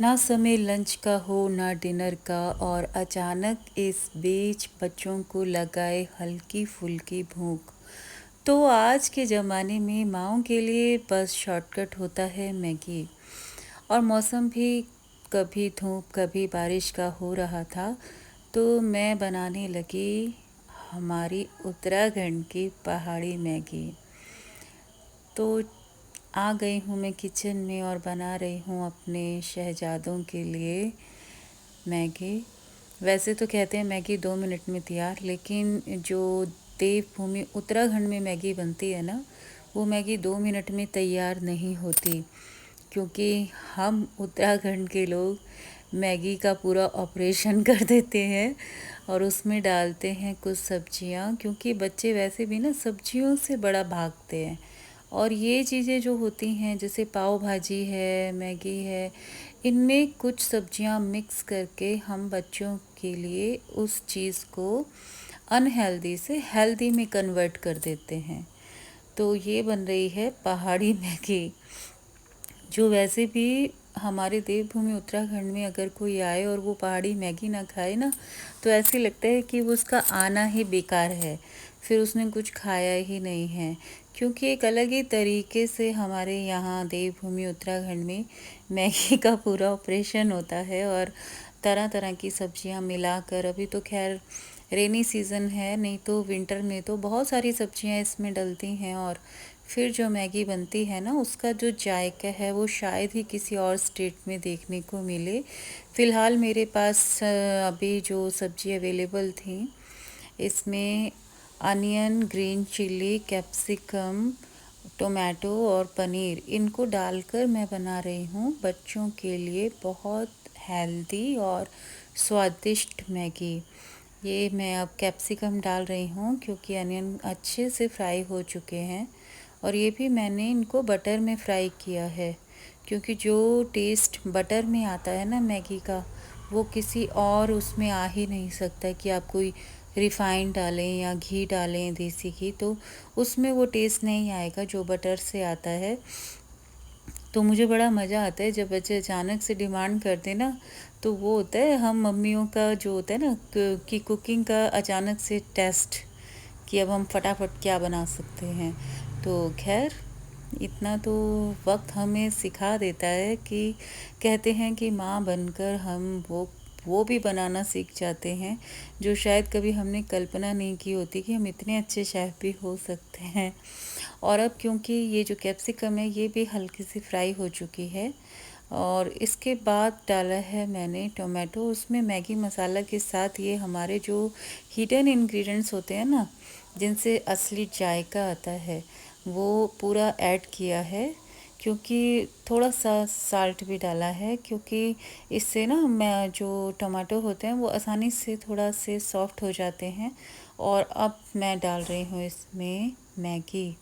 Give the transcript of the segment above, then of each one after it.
ना समय लंच का हो ना डिनर का और अचानक इस बीच बच्चों को लगाए हल्की फुल्की भूख। तो आज के ज़माने में माँओं के लिए बस शॉर्टकट होता है मैगी। और मौसम भी कभी धूप कभी बारिश का हो रहा था, तो मैं बनाने लगी हमारी उत्तराखंड की पहाड़ी मैगी। तो आ गई हूँ मैं किचन में और बना रही हूँ अपने शहज़ादों के लिए मैगी। वैसे तो कहते हैं मैगी 2 मिनट में तैयार, लेकिन जो देवभूमि उत्तराखंड में मैगी बनती है ना, वो मैगी 2 मिनट में तैयार नहीं होती। क्योंकि हम उत्तराखंड के लोग मैगी का पूरा ऑपरेशन कर देते हैं और उसमें डालते हैं कुछ सब्जियां, क्योंकि बच्चे वैसे भी ना सब्जियों से बड़ा भागते हैं। और ये चीज़ें जो होती हैं जैसे पाव भाजी है, मैगी है, इनमें कुछ सब्जियां मिक्स करके हम बच्चों के लिए उस चीज़ को अनहेल्दी से हेल्दी में कन्वर्ट कर देते हैं। तो ये बन रही है पहाड़ी मैगी, जो वैसे भी हमारे देवभूमि उत्तराखंड में अगर कोई आए और वो पहाड़ी मैगी ना खाए ना, तो ऐसे लगता है कि वो उसका आना ही बेकार है, फिर उसने कुछ खाया ही नहीं है। क्योंकि एक अलग ही तरीके से हमारे यहाँ देवभूमि उत्तराखंड में मैगी का पूरा ऑपरेशन होता है और तरह तरह की सब्जियाँ मिलाकर, अभी तो खैर रेनी सीज़न है, नहीं तो विंटर में तो बहुत सारी सब्जियाँ इसमें डलती हैं और फिर जो मैगी बनती है ना, उसका जो जायका है वो शायद ही किसी और स्टेट में देखने को मिले। फ़िलहाल मेरे पास अभी जो सब्ज़ी अवेलेबल थी, इसमें onion, green chilli, capsicum, tomato और पनीर, इनको डालकर मैं बना रही हूँ बच्चों के लिए बहुत हेल्दी और स्वादिष्ट मैगी। ये मैं अब कैप्सिकम डाल रही हूँ क्योंकि अनियन अच्छे से फ्राई हो चुके हैं, और ये भी मैंने इनको बटर में फ्राई किया है, क्योंकि जो टेस्ट बटर में आता है ना मैगी का, वो किसी और उसमें आ ही नहीं सकता। कि आप कोई रिफ़ाइंड डालें या घी डालें देसी घी, तो उसमें वो टेस्ट नहीं आएगा जो बटर से आता है। तो मुझे बड़ा मज़ा आता है जब बच्चे अचानक से डिमांड करते ना, तो वो होता है हम मम्मियों का जो होता है ना कि कुकिंग का अचानक से टेस्ट, कि अब हम फटाफट क्या बना सकते हैं। तो खैर इतना तो वक्त हमें सिखा देता है कि कहते हैं कि माँ बनकर हम वो भी बनाना सीख जाते हैं जो शायद कभी हमने कल्पना नहीं की होती कि हम इतने अच्छे शेफ़ भी हो सकते हैं। और अब क्योंकि ये जो कैप्सिकम है ये भी हल्की सी फ्राई हो चुकी है, और इसके बाद डाला है मैंने टोमेटो। उसमें मैगी मसाला के साथ ये हमारे जो हिडन इंग्रेडिएंट्स होते हैं ना, जिनसे असली जायका आता है, वो पूरा ऐड किया है। क्योंकि थोड़ा सा साल्ट भी डाला है, क्योंकि इससे ना मैं जो टमाटो होते हैं वो आसानी से थोड़ा से सॉफ्ट हो जाते हैं। और अब मैं डाल रही हूँ इसमें मैगी।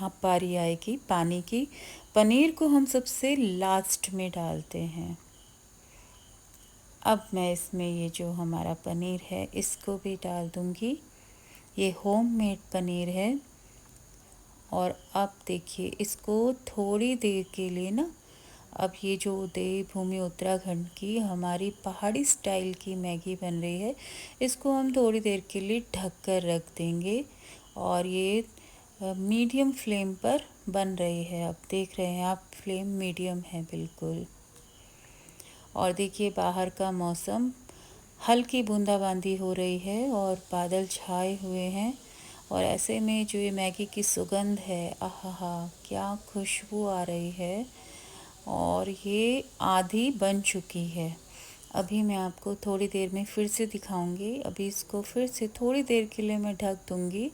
अब बारी आएगी पानी की। पनीर को हम सबसे लास्ट में डालते हैं। अब मैं इसमें ये जो हमारा पनीर है इसको भी डाल दूंगी। ये होममेड पनीर है। और अब देखिए इसको थोड़ी देर के लिए ना, अब ये जो देवभूमि उत्तराखंड की हमारी पहाड़ी स्टाइल की मैगी बन रही है, इसको हम थोड़ी देर के लिए ढक कर रख देंगे। और ये मीडियम फ्लेम पर बन रही है। अब देख रहे हैं आप, फ्लेम मीडियम है बिल्कुल। और देखिए बाहर का मौसम, हल्की बूंदाबांदी हो रही है और बादल छाए हुए हैं। और ऐसे में जो ये मैगी की सुगंध है, आहा क्या खुशबू आ रही है। और ये आधी बन चुकी है। अभी मैं आपको थोड़ी देर में फिर से दिखाऊंगी। अभी इसको फिर से थोड़ी देर के लिए मैं ढक दूंगी,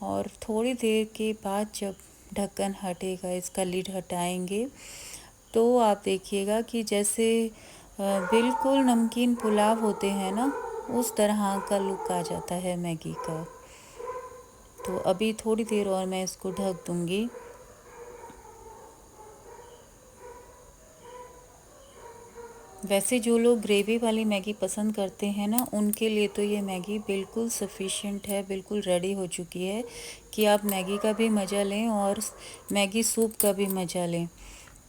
और थोड़ी देर के बाद जब ढक्कन हटेगा, इसका लिड हटाएंगे, तो आप देखिएगा कि जैसे बिल्कुल नमकीन पुलाव होते हैं ना, उस तरह का लुक आ जाता है मैगी का। तो अभी थोड़ी देर और मैं इसको ढक दूंगी। वैसे जो लोग ग्रेवी वाली मैगी पसंद करते हैं ना, उनके लिए तो ये मैगी बिल्कुल सफिशिएंट है, बिल्कुल रेडी हो चुकी है कि आप मैगी का भी मज़ा लें और मैगी सूप का भी मज़ा लें।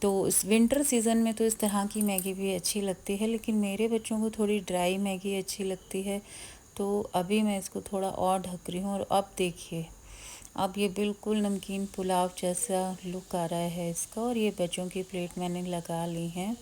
तो इस विंटर सीज़न में तो इस तरह की मैगी भी अच्छी लगती है, लेकिन मेरे बच्चों को थोड़ी ड्राई मैगी अच्छी लगती है। तो अभी मैं इसको थोड़ा और ढक रही हूँ और अब देखिए, अब ये बिल्कुल नमकीन पुलाव जैसा लुक आ रहा है इसका, और ये बच्चों की प्लेट मैंने लगा ली है।